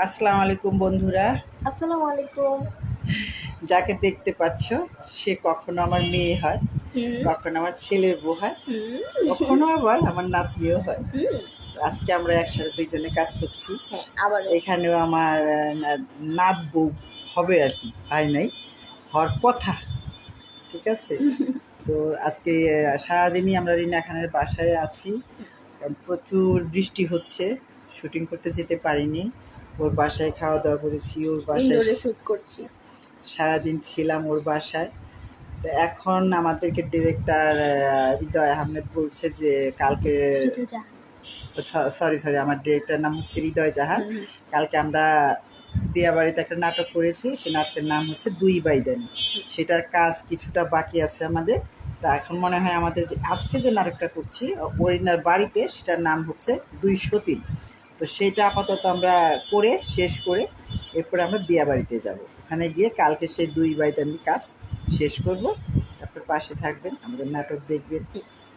আসসালামু আলাইকুম বন্ধুরা। আসসালামু আলাইকুম। যাকে দেখতে পাচ্ছ সে কখনো আমার মেয়ে হয়, কখনো আমার ছেলের বউ হয়, কখনো আবার আমার নাতনিও হয়। তো আজকে আমরা একসাথে দুইজনে কাজ করছি। আবারও এখানেও আমার নাত বউ হবে আর কি, হয় নাই, হওয়ার কথা। ঠিক আছে। তো আজকে সারাদিনই আমরা রিনা খানের বাসায় আছি, কারণ প্রচুর বৃষ্টি হচ্ছে, শুটিং করতে যেতে পারিনি। ওর বাসায় খাওয়া দাওয়া করেছি, ওর বাসায় ইনডোরে শুট করছি। সারাদিন ছিলাম ওর বাসায়। তো এখন আমাদেরকে ডিরেক্টর হৃদয় আহমেদ বলছে যে কালকে, সরি সরি, আমার ডিরেক্টর নাম হচ্ছে হৃদয় জাহান। কালকে আমরা দিয়াবাড়িতে একটা নাটক করেছি, সেই নাটকের নাম হচ্ছে দুই বাইদানি। সেটার কাজ কিছুটা বাকি আছে আমাদের। তা এখন মনে হয় আমাদের যে আজকে যে নাটকটা করছি ওরিনার বাড়িতে, সেটার নাম হচ্ছে দুই সতী। তো সেটা আপাতত আমরা করে শেষ করে এরপরে আমরা দিয়াবাড়িতে যাব। ওখানে গিয়ে কালকে সেই দুই বাইদানির কাজ শেষ করব। তারপর পাশে থাকবেন, আমাদের নাটক দেখবেন,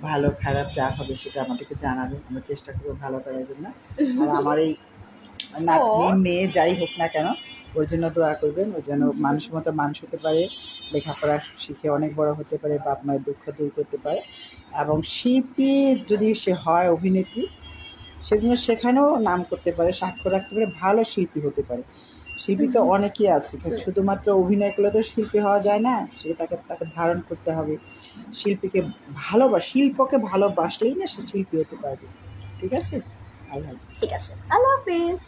ভালো খারাপ যা হবে সেটা আমাদেরকে জানাবেন। আমরা চেষ্টা করবো ভালো করার জন্য। আর আমার এই নাতনি মেয়ে যাই হোক না কেন, ওর জন্য দোয়া করবেন। ওর যেন মানুষের মতো মানুষ হতে পারে, লেখাপড়া শিখে অনেক বড় হতে পারে, বাপ মায়ের দুঃখ দূর করতে পারে, এবং শিল্পী যদি সে হয়, অভিনেত্রী, সেজন্য সেখানেও নাম করতে পারে, সাক্ষ্য রাখতে পারে, ভালো শিল্পী হতে পারে। শিল্পী তো অনেকেই আছে, শুধুমাত্র অভিনয় করলে তো শিল্পী হওয়া যায় না, সে তাকে তাকে ধারণ করতে হবে। শিল্পীকে শিল্পকে ভালোবাসলেই না সে শিল্পী হতে পারবে। ঠিক আছে। আল্লাহ হাফেজ। ঠিক আছে, আল্লাহ হাফেজ।